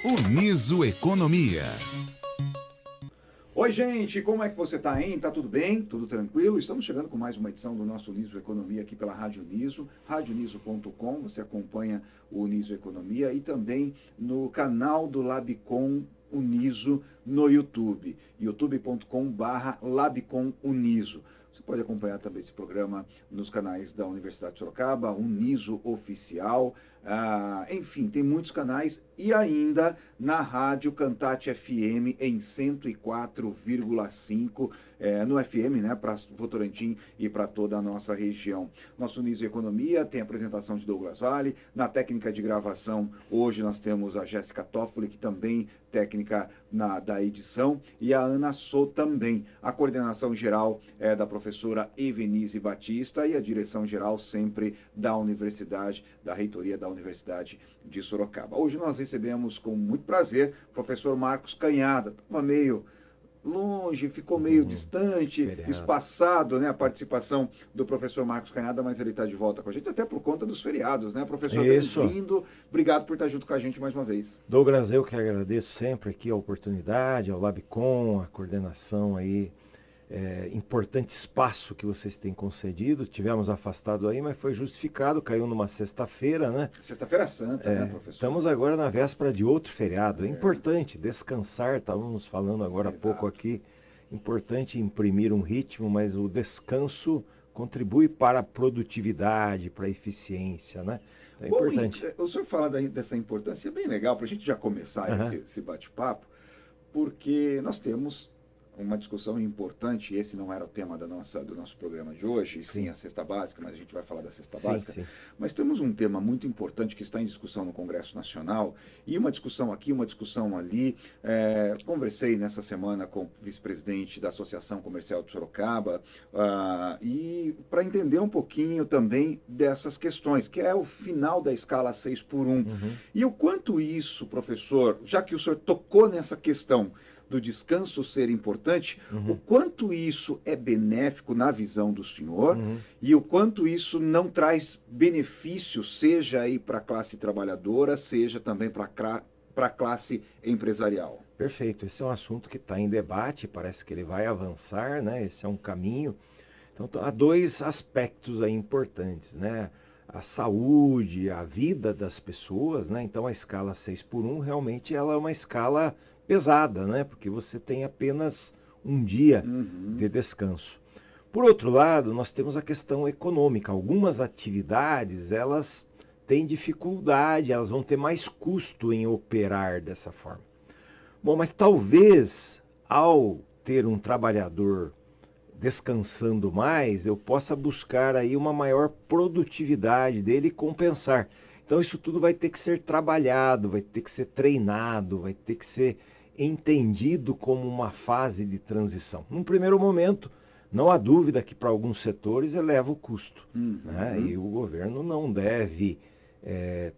Uniso Economia. Oi, gente, como é que você tá, hein? Tá tudo bem? Tudo tranquilo? Estamos chegando com mais uma edição do nosso Uniso Economia aqui pela Rádio Uniso, radioniso.com. Você acompanha o Uniso Economia e também no canal do Labicom Uniso no YouTube, youtube.com/Labicom Uniso. Você pode acompanhar também esse programa nos canais da Universidade de Sorocaba, Uniso Oficial, enfim, tem muitos canais e ainda na Rádio Cantate FM em 104,5 no FM, né, para Votorantim e para toda a nossa região. Nosso Uniso Economia tem a apresentação de Douglas Vale, na técnica de gravação hoje nós temos a Jéssica Toffoli, que também técnica da edição, e a Ana Sou também. A coordenação geral é da professora Evenise Batista e a direção geral sempre da Universidade, da Reitoria da Universidade de Sorocaba. Hoje nós recebemos com muito prazer o professor Marcos Canhada. Estava meio longe, ficou meio distante, espaçado, né, a participação do professor Marcos Canhada, mas ele está de volta com a gente, até por conta dos feriados, né, professor? Bem-vindo, obrigado por estar junto com a gente mais uma vez. Douglas, eu que agradeço sempre aqui a oportunidade, ao Labicom, a coordenação aí, importante espaço que vocês têm concedido. Tivemos afastado aí, mas foi justificado, caiu numa sexta-feira, né? Sexta-feira Santa, né, professor? Estamos agora na véspera de outro feriado. É importante descansar, estávamos falando agora há pouco aqui, importante imprimir um ritmo, mas o descanso contribui para a produtividade, para a eficiência, né? É importante. Bom, o senhor fala dessa importância, é bem legal para a gente já começar esse bate-papo, porque nós temos uma discussão importante, esse não era o tema do nosso programa de hoje, sim a cesta básica, mas a gente vai falar da cesta básica. Sim. Mas temos um tema muito importante que está em discussão no Congresso Nacional, e uma discussão aqui, uma discussão ali. Conversei nessa semana com o vice-presidente da Associação Comercial de Sorocaba, e para entender um pouquinho também dessas questões, que é o final da escala 6x1. E o quanto isso, professor, já que o senhor tocou nessa questão do descanso ser importante, o quanto isso é benéfico na visão do senhor e o quanto isso não traz benefício, seja aí para a classe trabalhadora, seja também para a classe empresarial. Perfeito, esse é um assunto que está em debate, parece que ele vai avançar, né? Esse é um caminho. Então há dois aspectos aí importantes, né? A saúde, a vida das pessoas, né? Então a escala 6x1 realmente ela é uma escala pesada, né? Porque você tem apenas um dia de descanso. Por outro lado, nós temos a questão econômica. Algumas atividades, elas têm dificuldade, elas vão ter mais custo em operar dessa forma. Bom, mas talvez ao ter um trabalhador descansando mais, eu possa buscar aí uma maior produtividade dele e compensar. Então isso tudo vai ter que ser trabalhado, vai ter que ser treinado, vai ter que ser entendido como uma fase de transição. Num primeiro momento, não há dúvida que para alguns setores eleva o custo, né? E o governo não deve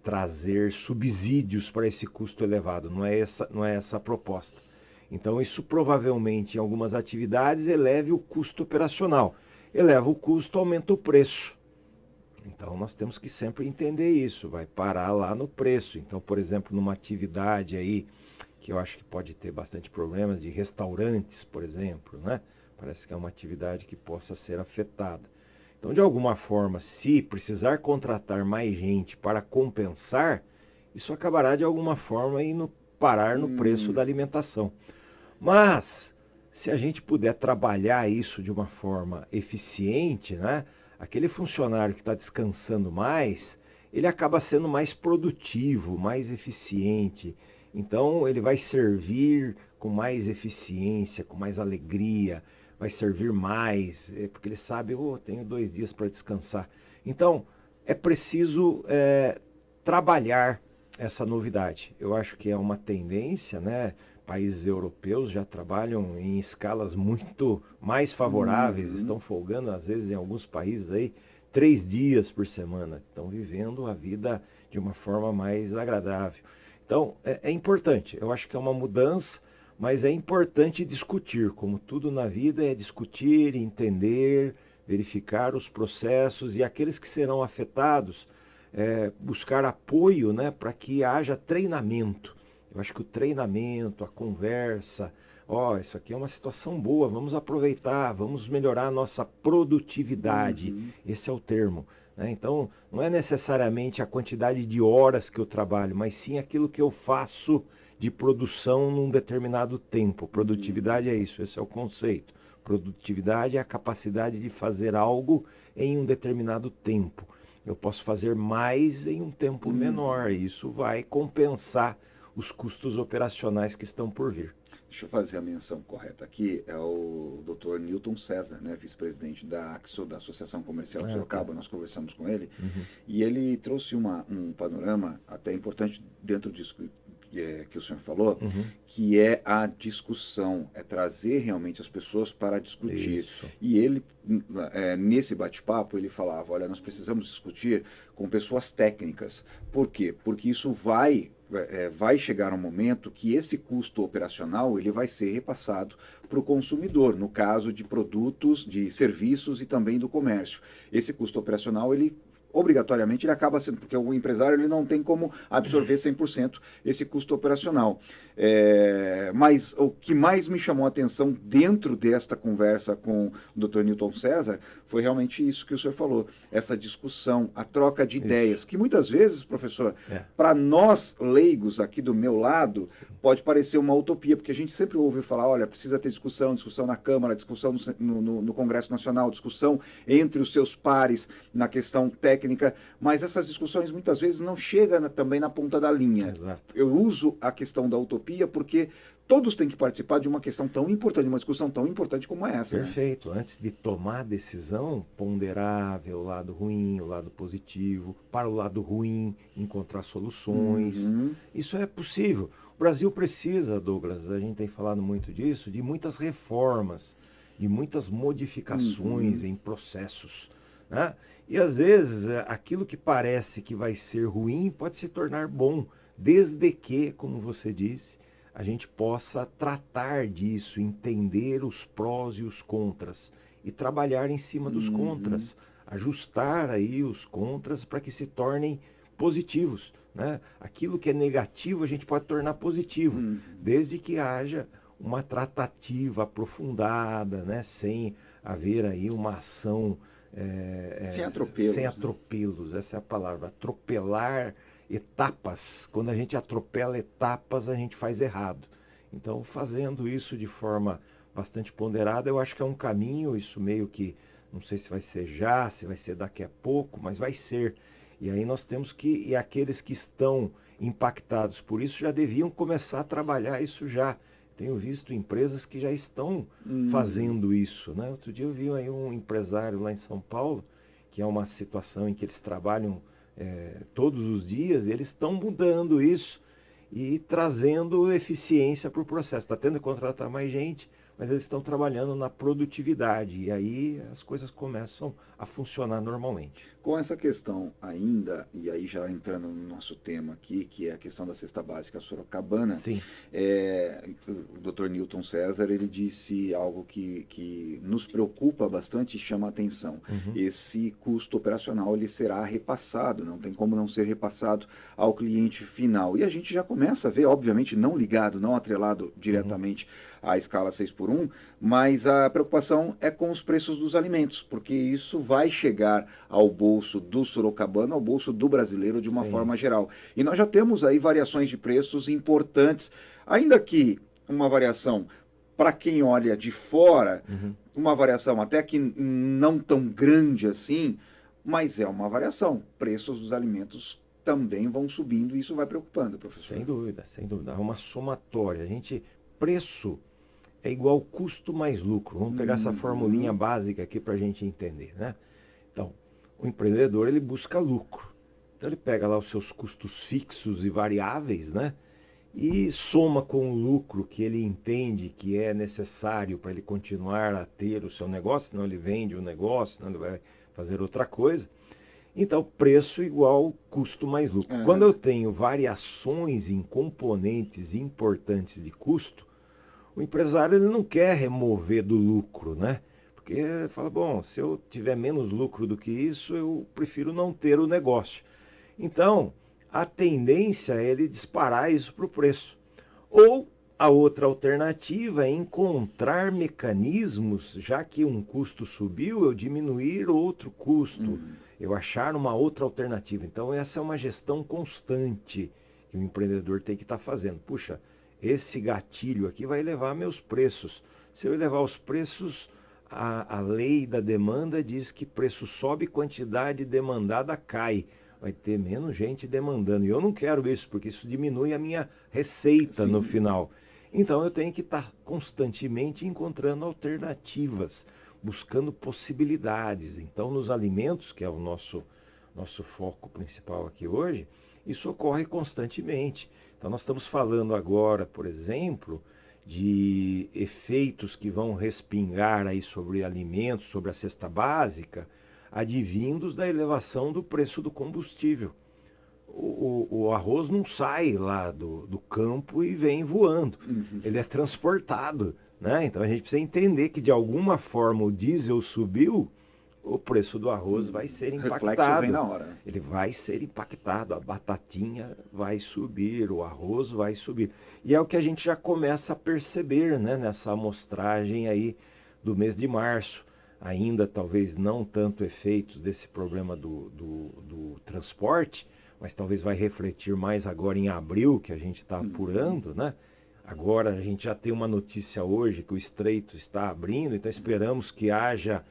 trazer subsídios para esse custo elevado, não é essa a proposta. Então isso provavelmente em algumas atividades eleve o custo operacional, eleva o custo, aumenta o preço. Então nós temos que sempre entender isso, vai parar lá no preço. Então, por exemplo, numa atividade aí que eu acho que pode ter bastante problemas, de restaurantes, por exemplo, né? Parece que é uma atividade que possa ser afetada. Então, de alguma forma, se precisar contratar mais gente para compensar, isso acabará de alguma forma parar no preço da alimentação. Mas, se a gente puder trabalhar isso de uma forma eficiente, né? Aquele funcionário que está descansando mais, ele acaba sendo mais produtivo, mais eficiente. Então ele vai servir com mais eficiência, com mais alegria, vai servir mais, porque ele sabe, tenho 2 dias para descansar. Então é preciso trabalhar essa novidade. Eu acho que é uma tendência, né? Países europeus já trabalham em escalas muito mais favoráveis, estão folgando às vezes em alguns países aí 3 dias por semana, estão vivendo a vida de uma forma mais agradável. Então, é importante, eu acho que é uma mudança, mas é importante discutir, como tudo na vida é discutir, entender, verificar os processos e aqueles que serão afetados, buscar apoio, né, para que haja treinamento. Eu acho que o treinamento, a conversa, isso aqui é uma situação boa, vamos aproveitar, vamos melhorar a nossa produtividade. Esse é o termo, né? Então, não é necessariamente a quantidade de horas que eu trabalho, mas sim aquilo que eu faço de produção num determinado tempo. Produtividade é isso, esse é o conceito. Produtividade é a capacidade de fazer algo em um determinado tempo. Eu posso fazer mais em um tempo menor, e isso vai compensar os custos operacionais que estão por vir. Deixa eu fazer a menção correta aqui, é o Dr. Newton César, né, vice-presidente da AXO, da Associação Comercial de Sorocaba, nós conversamos com ele, e ele trouxe um panorama até importante dentro disso que o senhor falou, que é a discussão, é trazer realmente as pessoas para discutir. Isso. E ele, nesse bate-papo, ele falava, olha, nós precisamos discutir com pessoas técnicas. Por quê? Porque isso vai chegar um momento que esse custo operacional ele vai ser repassado para o consumidor, no caso de produtos, de serviços e também do comércio. Esse custo operacional, obrigatoriamente ele acaba sendo, porque o empresário ele não tem como absorver 100% esse custo operacional. Mas o que mais me chamou a atenção dentro desta conversa com o Dr. Newton César foi realmente isso que o senhor falou, essa discussão, a troca de ideias, que muitas vezes, professor, para nós leigos aqui do meu lado, pode parecer uma utopia, porque a gente sempre ouve falar, olha, precisa ter discussão na Câmara, discussão no Congresso Nacional, discussão entre os seus pares na questão técnica, mas essas discussões muitas vezes não chegam também na ponta da linha. Exato. Eu uso a questão da utopia porque todos têm que participar de uma questão tão importante, de uma discussão tão importante como essa. Perfeito. Né? Antes de tomar a decisão, ponderar, ver o lado ruim, o lado positivo, para o lado ruim, encontrar soluções. Isso é possível. O Brasil precisa, Douglas, a gente tem falado muito disso, de muitas reformas, de muitas modificações em processos. Né? E às vezes aquilo que parece que vai ser ruim pode se tornar bom, desde que, como você disse, a gente possa tratar disso, entender os prós e os contras e trabalhar em cima dos contras, ajustar aí os contras para que se tornem positivos. Né? Aquilo que é negativo a gente pode tornar positivo, desde que haja uma tratativa aprofundada, né? Sem haver aí uma ação sem atropelos. Sem atropelos, essa é a palavra. Atropelar etapas. Quando a gente atropela etapas, a gente faz errado. Então, fazendo isso de forma bastante ponderada, eu acho que é um caminho, isso meio que, não sei se vai ser já, se vai ser daqui a pouco, mas vai ser. E aí nós temos que, e aqueles que estão impactados por isso já deviam começar a trabalhar isso já. Tenho visto empresas que já estão fazendo isso. Né? Outro dia eu vi aí um empresário lá em São Paulo, que é uma situação em que eles trabalham todos os dias, e eles estão mudando isso e trazendo eficiência para o processo. Está tendo que contratar mais gente, mas eles estão trabalhando na produtividade, e aí as coisas começam a funcionar normalmente. Com essa questão ainda, e aí já entrando no nosso tema aqui, que é a questão da cesta básica sorocabana, Sim. O Dr. Newton César, ele disse algo que nos preocupa bastante e chama a atenção. Esse custo operacional ele será repassado, não tem como não ser repassado ao cliente final. E a gente já começa a ver, obviamente não ligado, não atrelado diretamente à escala 6x1, mas a preocupação é com os preços dos alimentos, porque isso vai chegar ao bolso do sorocabano, ao bolso do brasileiro de uma forma geral. E nós já temos aí variações de preços importantes, ainda que uma variação para quem olha de fora, uma variação até que não tão grande assim, mas é uma variação. Preços dos alimentos também vão subindo e isso vai preocupando, professor. Sem dúvida, sem dúvida. É uma somatória. Preço é igual custo mais lucro. Vamos pegar essa formulinha básica aqui para a gente entender, né? Então, o empreendedor, ele busca lucro. Então, ele pega lá os seus custos fixos e variáveis, né? E soma com o lucro que ele entende que é necessário para ele continuar a ter o seu negócio, senão ele vende o negócio, senão ele vai fazer outra coisa. Então, preço igual custo mais lucro. Quando eu tenho variações em componentes importantes de custo, o empresário ele não quer remover do lucro, né? Porque fala, bom, se eu tiver menos lucro do que isso, eu prefiro não ter o negócio. Então, a tendência é ele disparar isso para o preço. Ou a outra alternativa é encontrar mecanismos, já que um custo subiu, eu diminuir outro custo, eu achar uma outra alternativa. Então essa é uma gestão constante que o empreendedor tem que estar fazendo. Puxa, esse gatilho aqui vai elevar meus preços. Se eu elevar os preços, a lei da demanda diz que preço sobe, quantidade demandada cai. Vai ter menos gente demandando. E eu não quero isso, porque isso diminui a minha receita no final. Então eu tenho que estar constantemente encontrando alternativas, buscando possibilidades. Então nos alimentos, que é o nosso foco principal aqui hoje, isso ocorre constantemente. Então nós estamos falando agora, por exemplo, de efeitos que vão respingar aí sobre alimentos, sobre a cesta básica, advindos da elevação do preço do combustível. O arroz não sai lá do campo e vem voando. Ele é transportado, né? Então a gente precisa entender que de alguma forma o diesel subiu, o preço do arroz vai ser impactado. Reflexo vem na hora. Ele vai ser impactado, a batatinha vai subir, o arroz vai subir. E é o que a gente já começa a perceber, né, nessa amostragem aí do mês de março. Ainda talvez não tanto efeitos desse problema do transporte, mas talvez vai refletir mais agora em abril, que a gente está apurando, né? Agora a gente já tem uma notícia hoje que o Estreito está abrindo, então esperamos que haja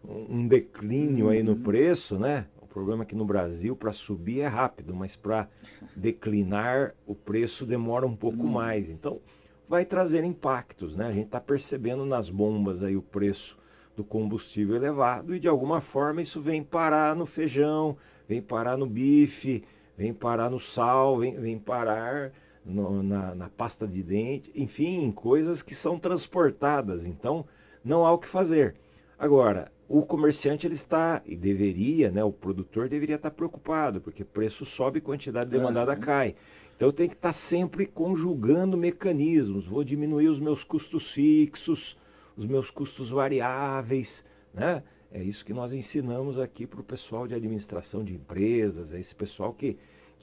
um declínio aí no preço, né? O problema é que no Brasil para subir é rápido, mas para declinar o preço demora um pouco mais. Então vai trazer impactos, né? A gente está percebendo nas bombas aí o preço do combustível elevado e de alguma forma isso vem parar no feijão, vem parar no bife, vem parar no sal, vem parar na pasta de dente, enfim, coisas que são transportadas. Então não há o que fazer. Agora, o comerciante ele está, e deveria, né, o produtor deveria estar preocupado, porque preço sobe e quantidade demandada cai. Então eu tenho que estar sempre conjugando mecanismos, vou diminuir os meus custos fixos, os meus custos variáveis, né? É isso que nós ensinamos aqui para o pessoal de administração de empresas, é esse pessoal que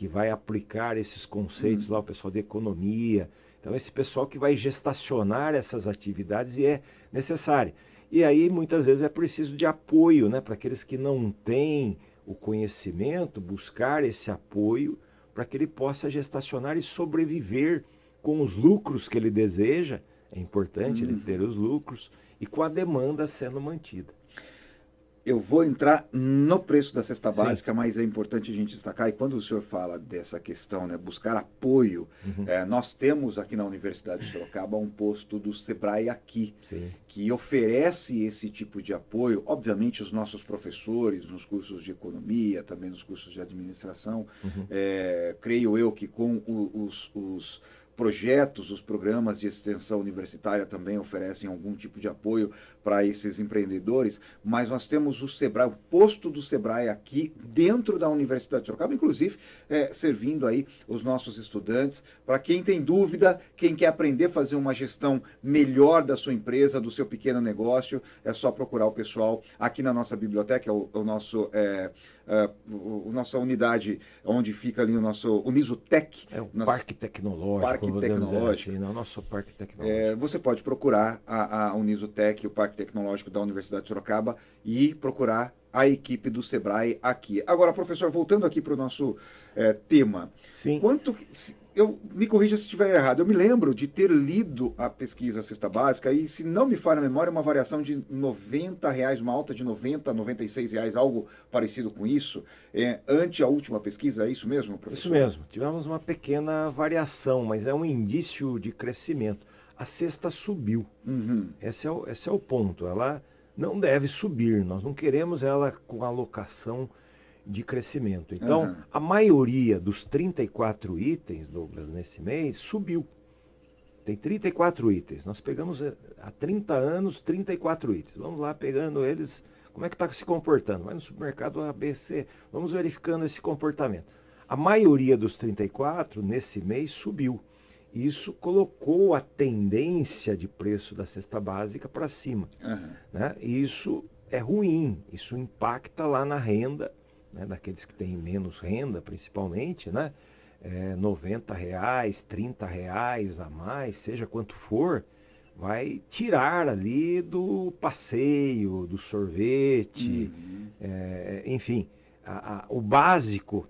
vai aplicar esses conceitos lá, o pessoal de economia. Então esse pessoal que vai gestacionar essas atividades e é necessário. E aí muitas vezes é preciso de apoio, né? Para aqueles que não têm o conhecimento, buscar esse apoio para que ele possa gestacionar e sobreviver com os lucros que ele deseja. É importante ele ter os lucros e com a demanda sendo mantida. Eu vou entrar no preço da cesta básica, mas é importante a gente destacar, e quando o senhor fala dessa questão, né, buscar apoio, nós temos aqui na Universidade de Sorocaba um posto do Sebrae aqui, que oferece esse tipo de apoio. Obviamente os nossos professores nos cursos de economia, também nos cursos de administração, creio eu que com os projetos, os programas de extensão universitária também oferecem algum tipo de apoio para esses empreendedores, mas nós temos o Sebrae, o posto do Sebrae aqui dentro da Universidade de Sorocaba, inclusive servindo aí os nossos estudantes, para quem tem dúvida, quem quer aprender a fazer uma gestão melhor da sua empresa, do seu pequeno negócio, é só procurar o pessoal aqui na nossa biblioteca, o nossa unidade, onde fica ali o Nisutec. É o Parque Tecnológico. Tecnológico. Assim, não, nosso Parque Tecnológico. Você pode procurar a Unisutec, o Parque Tecnológico da Universidade de Sorocaba, e procurar a equipe do Sebrae aqui. Agora, professor, voltando aqui para o nosso tema. Sim. Me corrija se estiver errado, eu me lembro de ter lido a pesquisa Cesta Básica e, se não me falha a memória, uma variação de R$90, uma alta de R$90, R$96, algo parecido com isso, ante a última pesquisa, é isso mesmo, professor? Isso mesmo, tivemos uma pequena variação, mas é um indício de crescimento. A cesta subiu, esse é o ponto, ela não deve subir, nós não queremos ela com alocação de crescimento. Então, a maioria dos 34 itens, Douglas, nesse mês, subiu. Tem 34 itens. Nós pegamos há 30 anos 34 itens. Vamos lá pegando eles, como é que está se comportando? Vai no supermercado ABC, vamos verificando esse comportamento. A maioria dos 34, nesse mês, subiu. Isso colocou a tendência de preço da cesta básica para cima. Né? E isso é ruim, isso impacta lá na renda, né, daqueles que têm menos renda, principalmente, né? 90 reais, 30 reais a mais, seja quanto for, vai tirar ali do passeio, do sorvete, enfim, o básico,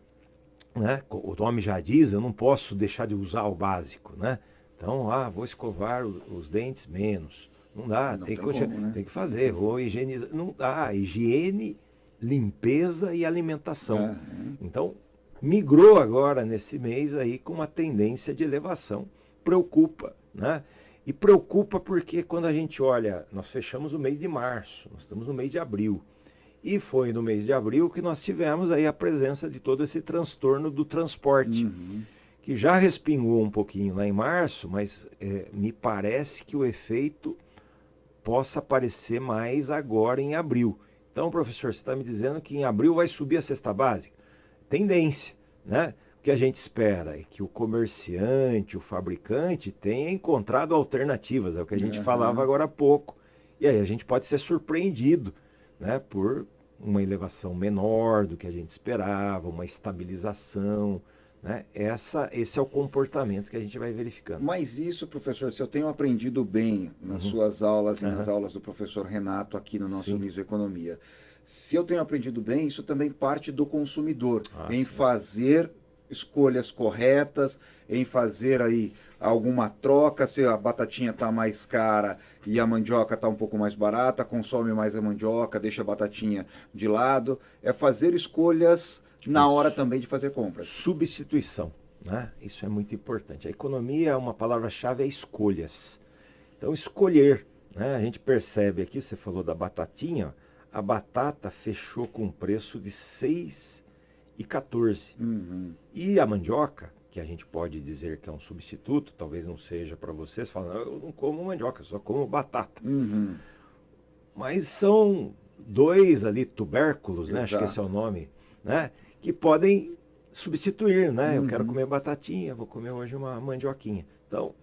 né? O nome já diz, eu não posso deixar de usar o básico, né? Então, vou escovar os dentes menos. Não dá, Não tem tem como, né? que fazer, vou higienizar. Não dá, higiene, limpeza e alimentação. Então, migrou agora nesse mês aí com uma tendência de elevação. Preocupa, né? E preocupa porque quando a gente olha, nós fechamos o mês de março, nós estamos no mês de abril. E foi no mês de abril que nós tivemos aí a presença de todo esse transtorno do transporte, que já respingou um pouquinho lá em março, mas me parece que o efeito possa aparecer mais agora em abril. Então, professor, você está me dizendo que em abril vai subir a cesta básica? Tendência, né? O que a gente espera é que o comerciante, o fabricante tenha encontrado alternativas, é o que a gente falava agora há pouco. E aí a gente pode ser surpreendido, né, por uma elevação menor do que a gente esperava, uma estabilização, né? Esse é o comportamento que a gente vai verificando. Mas isso, professor, se eu tenho aprendido bem nas suas aulas e nas aulas do professor Renato aqui no nosso Miso Economia, se eu tenho aprendido bem, isso também parte do consumidor, em fazer escolhas corretas, em fazer aí alguma troca, se a batatinha está mais cara e a mandioca está um pouco mais barata, consome mais a mandioca, deixa a batatinha de lado, é fazer escolhas na hora também de fazer compras. Substituição, né? Isso é muito importante. A economia, uma palavra-chave é escolhas. Então, escolher, né? A gente percebe aqui, você falou da batatinha, a batata fechou com um preço de 6,14. E a mandioca, que a gente pode dizer que é um substituto, talvez não seja para vocês, falam, eu não como mandioca, só como batata. Mas são dois ali tubérculos, né? Acho que esse é o nome, né? Que podem substituir, né? Eu quero comer batatinha, vou comer hoje uma mandioquinha. Então,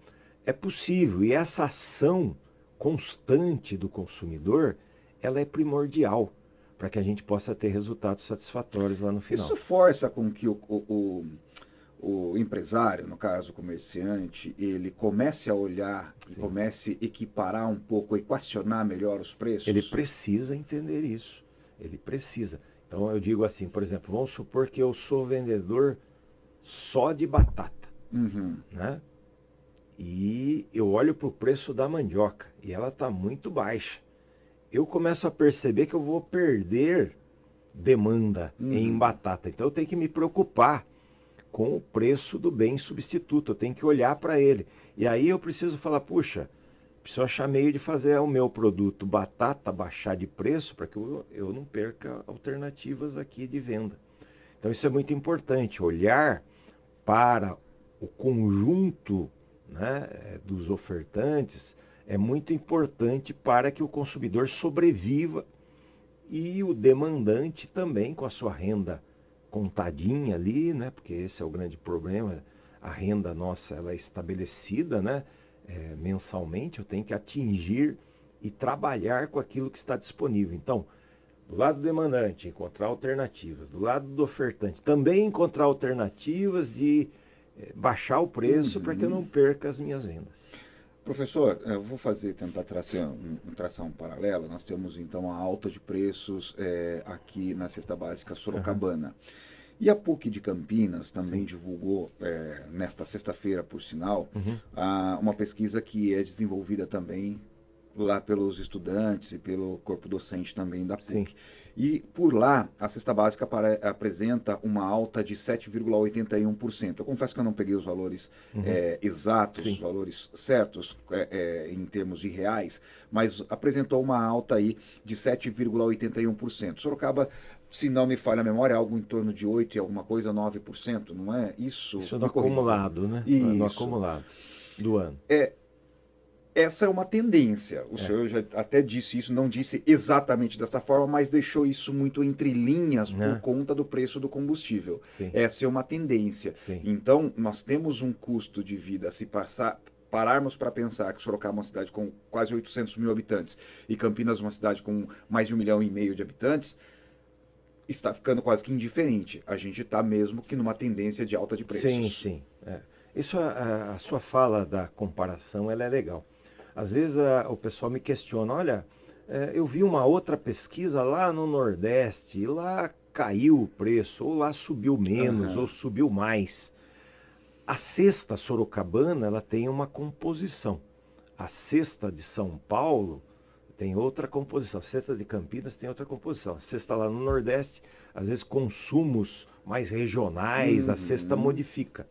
é possível. E essa ação constante do consumidor, ela é primordial para que a gente possa ter resultados satisfatórios lá no final. Isso força com que o empresário, no caso o comerciante, ele comece a olhar e comece a equiparar um pouco, equacionar melhor os preços? Ele precisa entender isso. Ele precisa. Então eu digo assim, por exemplo, vamos supor que eu sou vendedor só de batata, né? E eu olho para o preço da mandioca e ela está muito baixa. Eu começo a perceber que eu vou perder demanda em batata. Então eu tenho que me preocupar com o preço do bem substituto. Eu tenho que olhar para ele. E aí eu preciso falar, puxa, preciso achar meio de fazer o meu produto batata baixar de preço para que eu não perca alternativas aqui de venda. Então isso é muito importante, olhar para o conjunto, né, dos ofertantes é muito importante para que o consumidor sobreviva e o demandante também com a sua renda contadinha ali, né, porque esse é o grande problema, a renda nossa ela é estabelecida, né, mensalmente, eu tenho que atingir e trabalhar com aquilo que está disponível. Então, do lado do demandante, encontrar alternativas. Do lado do ofertante, também encontrar alternativas de baixar o preço para que eu não perca as minhas vendas. Professor, eu vou tentar traçar um paralelo. Nós temos então a alta de preços aqui na cesta básica sorocabana. E a PUC de Campinas também divulgou, nesta sexta-feira, por sinal, uma pesquisa que é desenvolvida também lá pelos estudantes e pelo corpo docente também da PUC. Sim. E por lá, a cesta básica apresenta uma alta de 7,81%. Eu confesso que eu não peguei os valores exatos, os valores certos em termos de reais, mas apresentou uma alta aí de 7,81%. Sorocaba, se não me falha a memória, é algo em torno de 8 e alguma coisa, 9%, não é? Isso no acumulado, né? Isso. No acumulado do ano. Essa é uma tendência. O senhor já até disse isso, não disse exatamente dessa forma, mas deixou isso muito entre linhas por conta do preço do combustível. Sim. Essa é uma tendência. Sim. Então, nós temos um custo de vida, se pararmos para pensar que Sorocaba é uma cidade com quase 800 mil habitantes e Campinas uma cidade com mais de 1,5 milhão de habitantes, está ficando quase que indiferente. A gente está mesmo que numa tendência de alta de preços. Sim, sim. Isso, a sua fala da comparação, ela é legal. Às vezes o pessoal me questiona, olha, eu vi uma outra pesquisa lá no Nordeste, e lá caiu o preço, ou lá subiu menos, ou subiu mais. A cesta sorocabana, ela tem uma composição. A cesta de São Paulo tem outra composição. A cesta de Campinas tem outra composição. A cesta lá no Nordeste, às vezes consumos mais regionais, a cesta modifica,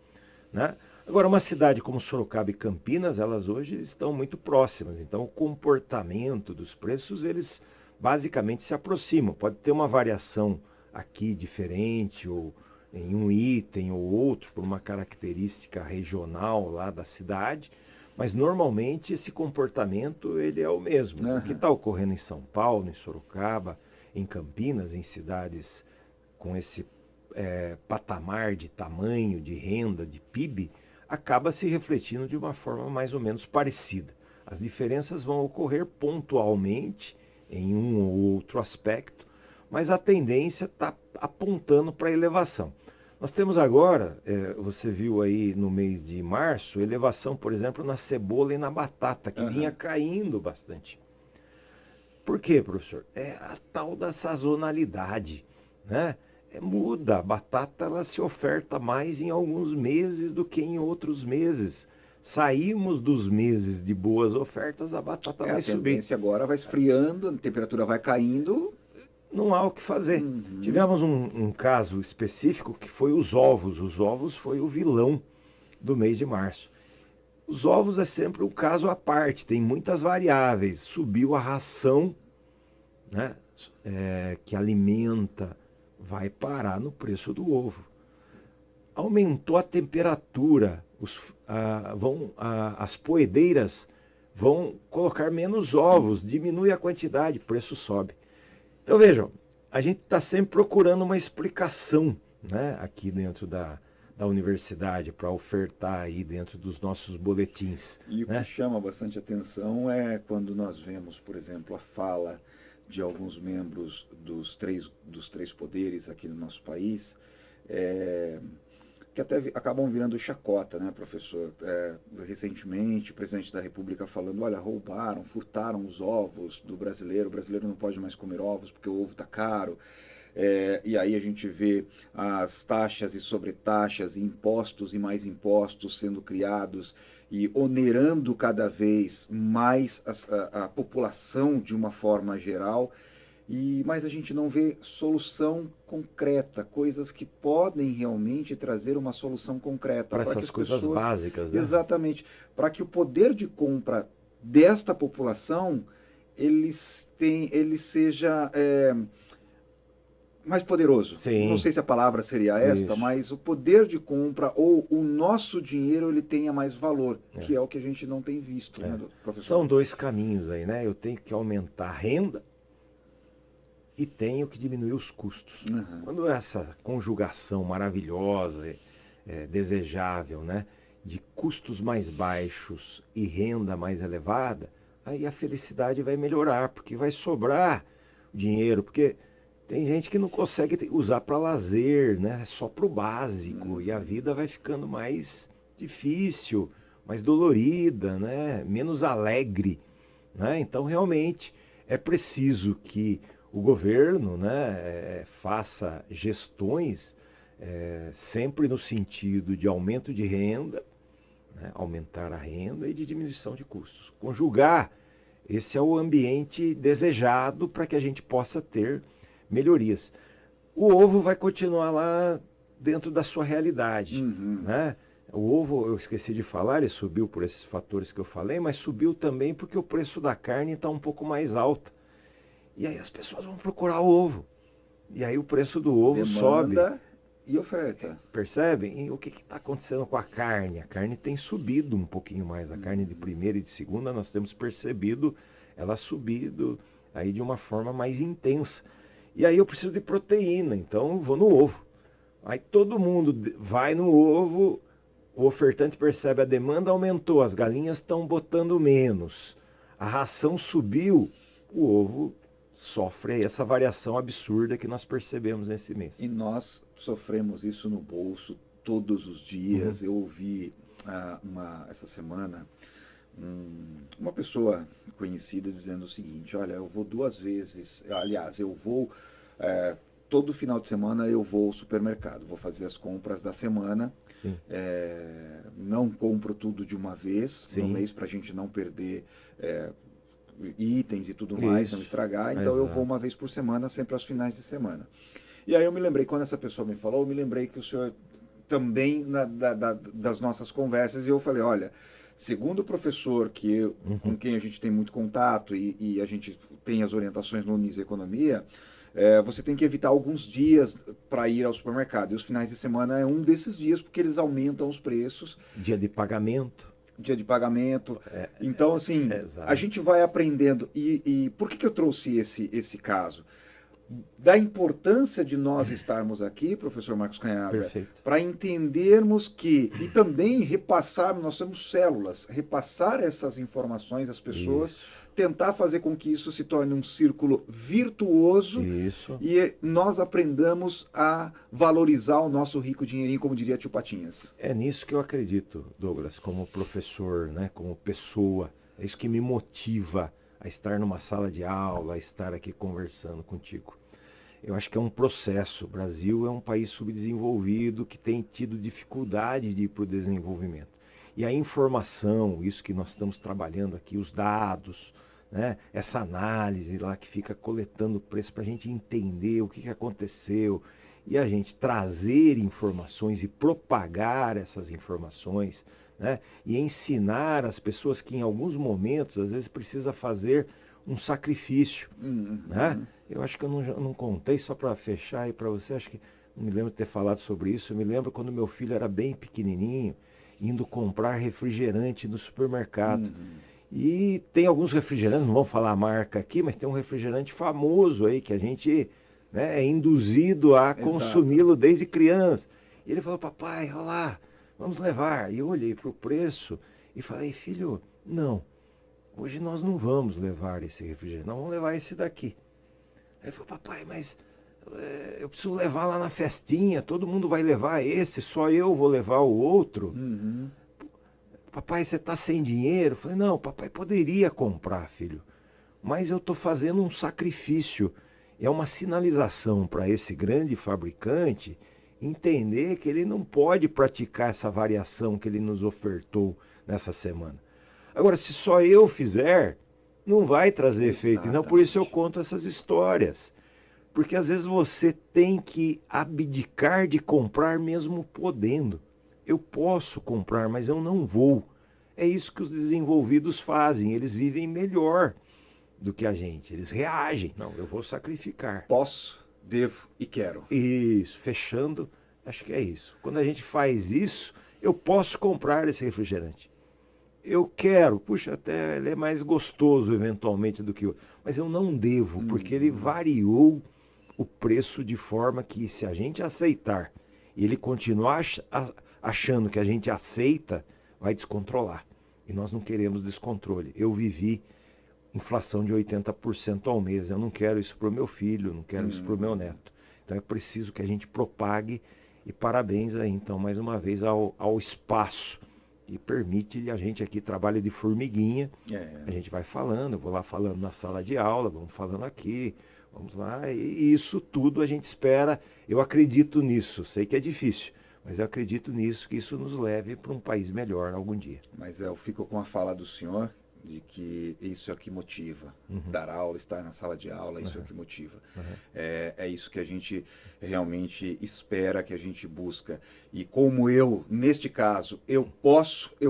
né? Agora, uma cidade como Sorocaba e Campinas, elas hoje estão muito próximas. Então, o comportamento dos preços, eles basicamente se aproximam. Pode ter uma variação aqui diferente, ou em um item ou outro, por uma característica regional lá da cidade, mas normalmente esse comportamento ele é o mesmo. O que está ocorrendo em São Paulo, em Sorocaba, em Campinas, em cidades com esse patamar de tamanho, de renda, de PIB, acaba se refletindo de uma forma mais ou menos parecida. As diferenças vão ocorrer pontualmente em um ou outro aspecto, mas a tendência está apontando para a elevação. Nós temos agora, você viu aí no mês de março, elevação, por exemplo, na cebola e na batata, que vinha caindo bastante. Por quê, professor? É a tal da sazonalidade, né? Muda, a batata ela se oferta mais em alguns meses do que em outros meses. Saímos dos meses de boas ofertas, a batata vai subir. A tendência agora vai esfriando, a temperatura vai caindo. Não há o que fazer. Tivemos um caso específico que foi os ovos. Os ovos foi o vilão do mês de março. Os ovos é sempre um caso à parte, tem muitas variáveis. Subiu a ração, né, que alimenta, vai parar no preço do ovo. Aumentou a temperatura, as poedeiras vão colocar menos ovos, diminui a quantidade, o preço sobe. Então vejam, a gente está sempre procurando uma explicação, né, aqui dentro da universidade para ofertar aí dentro dos nossos boletins. E o né? que chama bastante atenção é quando nós vemos, por exemplo, a fala de alguns membros dos três poderes aqui no nosso país, que até acabam virando chacota, né, professor? Recentemente, o presidente da República falando, olha, roubaram, furtaram os ovos do brasileiro, o brasileiro não pode mais comer ovos porque o ovo está caro. E aí a gente vê as taxas e sobretaxas, impostos e mais impostos sendo criados e onerando cada vez mais a população de uma forma geral. Mas a gente não vê solução concreta, coisas que podem realmente trazer uma solução concreta. Para essas coisas básicas, né? Exatamente. Para que o poder de compra desta população ele seja mais poderoso. Sim. Não sei se a palavra seria esta, mas o poder de compra ou o nosso dinheiro ele tenha mais valor, que é o que a gente não tem visto, né, professor? São dois caminhos aí, né? Eu tenho que aumentar a renda e tenho que diminuir os custos. Quando essa conjugação maravilhosa, desejável, né, de custos mais baixos e renda mais elevada, aí a felicidade vai melhorar, porque vai sobrar dinheiro, porque tem gente que não consegue usar para lazer, né, só para o básico, e a vida vai ficando mais difícil, mais dolorida, né, menos alegre, né? Então realmente é preciso que o governo, né, faça gestões sempre no sentido de aumento de renda, né, aumentar a renda e de diminuição de custos. Conjugar, esse é o ambiente desejado para que a gente possa ter melhorias. O ovo vai continuar lá dentro da sua realidade. Né? O ovo, eu esqueci de falar, ele subiu por esses fatores que eu falei, mas subiu também porque o preço da carne está um pouco mais alto. E aí as pessoas vão procurar o ovo. E aí o preço do ovo sobe. Demanda e oferta. Percebem? E o que está acontecendo com a carne? A carne tem subido um pouquinho mais. A carne de primeira e de segunda nós temos percebido ela subido aí de uma forma mais intensa. E aí eu preciso de proteína, então eu vou no ovo. Aí todo mundo vai no ovo, o ofertante percebe a demanda aumentou, as galinhas estão botando menos. A ração subiu, o ovo sofre essa variação absurda que nós percebemos nesse mês. E nós sofremos isso no bolso todos os dias. Eu ouvi essa semana uma pessoa conhecida dizendo o seguinte: olha, eu vou 2 vezes, aliás, eu vou todo final de semana eu vou ao supermercado, vou fazer as compras da semana. Sim. Não compro tudo de uma vez Sim. no mês para a gente não perder itens e tudo mais, não estragar. Então eu vou uma vez por semana, sempre aos finais de semana. E aí eu me lembrei, quando essa pessoa me falou, eu me lembrei que o senhor também das nossas conversas, e eu falei, olha, segundo o professor com quem a gente tem muito contato e a gente tem as orientações no Unis Economia, você tem que evitar alguns dias para ir ao supermercado. E os finais de semana é um desses dias, porque eles aumentam os preços. Dia de pagamento. Então, assim, a gente vai aprendendo. E por que eu trouxe esse caso? Da importância de nós estarmos aqui, professor Marcos Canhada, para entendermos e também repassar, nós somos células, repassar essas informações às pessoas, tentar fazer com que isso se torne um círculo virtuoso e nós aprendamos a valorizar o nosso rico dinheirinho, como diria tio Patinhas. É nisso que eu acredito, Douglas, como professor, né, como pessoa. É isso que me motiva a estar numa sala de aula, a estar aqui conversando contigo. Eu acho que é um processo. O Brasil é um país subdesenvolvido que tem tido dificuldade de ir para o desenvolvimento. E a informação, isso que nós estamos trabalhando aqui, os dados, né, essa análise lá que fica coletando o preço para a gente entender o que aconteceu e a gente trazer informações e propagar essas informações, né, e ensinar as pessoas que em alguns momentos, às vezes, precisa fazer um sacrifício. Né? Eu acho que eu não contei, só para fechar aí para você, acho que não me lembro de ter falado sobre isso. Eu me lembro quando meu filho era bem pequenininho, indo comprar refrigerante no supermercado. E tem alguns refrigerantes, não vou falar a marca aqui, mas tem um refrigerante famoso aí que a gente, né, é induzido a consumi-lo desde criança. E ele falou, papai, olha lá, vamos levar. E eu olhei para o preço e falei, filho, não, hoje nós não vamos levar esse refrigerante, nós vamos levar esse daqui. Aí ele falou, papai, mas eu preciso levar lá na festinha, todo mundo vai levar esse, só eu vou levar o outro. Papai, você está sem dinheiro? Eu falei, não, papai poderia comprar, filho, mas eu estou fazendo um sacrifício. É uma sinalização para esse grande fabricante entender que ele não pode praticar essa variação que ele nos ofertou nessa semana. Agora, se só eu fizer, não vai trazer efeito. Então, por isso eu conto essas histórias. Porque às vezes você tem que abdicar de comprar mesmo podendo. Eu posso comprar, mas eu não vou. É isso que os desenvolvidos fazem. Eles vivem melhor do que a gente. Eles reagem. Não, eu vou sacrificar. Posso, devo e quero. Isso, fechando, acho que é isso. Quando a gente faz isso, eu posso comprar esse refrigerante. Eu quero, puxa, até ele é mais gostoso eventualmente do que o... Mas eu não devo, porque ele variou o preço de forma que, se a gente aceitar e ele continuar achando que a gente aceita, vai descontrolar. E nós não queremos descontrole. Eu vivi inflação de 80% ao mês. Eu não quero isso para o meu filho, não quero isso para o meu neto. Então é preciso que a gente propague. E parabéns aí, então, mais uma vez, ao espaço que permite a gente aqui trabalho de formiguinha. A gente vai falando, eu vou lá falando na sala de aula, vamos falando aqui, vamos lá. E isso tudo a gente espera. Eu acredito nisso, sei que é difícil. Mas eu acredito nisso, que isso nos leve para um país melhor algum dia. Mas eu fico com a fala do senhor de que isso é o que motiva. Dar aula, estar na sala de aula, isso é o que motiva. É isso que a gente realmente espera, que a gente busca. E como eu, neste caso, eu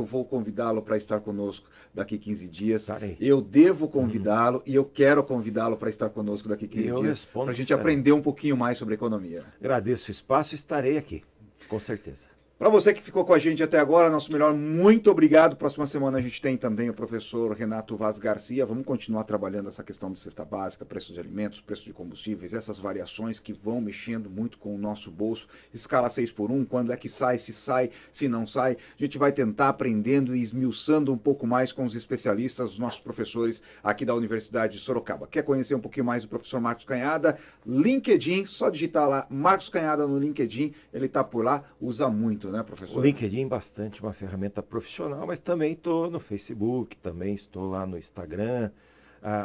vou convidá-lo para estar conosco daqui 15 dias. Estarei. Eu devo convidá-lo e eu quero convidá-lo para estar conosco daqui 15 dias. Para a gente aprender um pouquinho mais sobre economia. Agradeço o espaço e estarei aqui. Com certeza. Para você que ficou com a gente até agora, nosso melhor muito obrigado. Próxima semana a gente tem também o professor Renato Vaz Garcia. Vamos continuar trabalhando essa questão de cesta básica, preço de alimentos, preço de combustíveis, essas variações que vão mexendo muito com o nosso bolso. Escala 6x1, quando é que sai, se não sai. A gente vai tentar aprendendo e esmiuçando um pouco mais com os especialistas, os nossos professores aqui da Universidade de Sorocaba. Quer conhecer um pouquinho mais do professor Marcos Canhada? LinkedIn, só digitar lá Marcos Canhada no LinkedIn, ele está por lá, usa muito, né, professor? O LinkedIn bastante uma ferramenta profissional, mas também estou no Facebook, também estou lá no Instagram.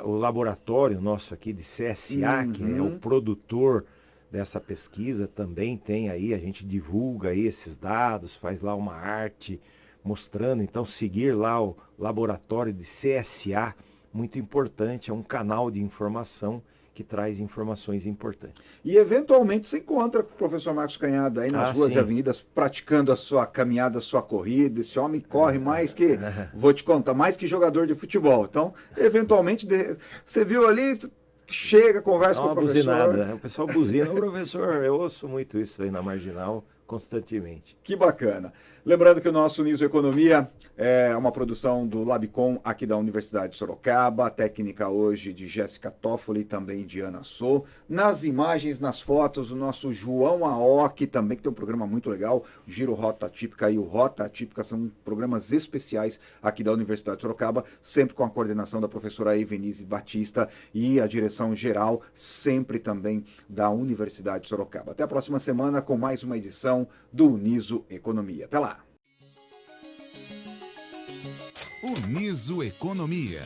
O laboratório nosso aqui de CSA, que é o produtor dessa pesquisa, também tem aí, a gente divulga aí esses dados, faz lá uma arte mostrando, então seguir lá o laboratório de CSA, muito importante, é um canal de informação que traz informações importantes. E eventualmente você encontra com o professor Marcos Canhada aí nas ruas sim. e avenidas, praticando a sua caminhada, a sua corrida. Esse homem corre mais que, vou te contar, mais que jogador de futebol. Então, eventualmente, você viu ali, chega, conversa com o professor. Buzinada, né? O pessoal buzina, o professor, eu ouço muito isso aí na Marginal, constantemente. Que bacana. Lembrando que o nosso Niso Economia é uma produção do Labicom aqui da Universidade de Sorocaba, a técnica hoje de Jéssica Toffoli, também de Ana Sou. Nas imagens, nas fotos, o nosso João Aoki também, que tem um programa muito legal, o Giro Rota Típica e o Rota Típica, são programas especiais aqui da Universidade de Sorocaba, sempre com a coordenação da professora Evenise Batista e a direção geral, sempre também da Universidade de Sorocaba. Até a próxima semana com mais uma edição do Niso Economia. Até lá! Uniso Economia.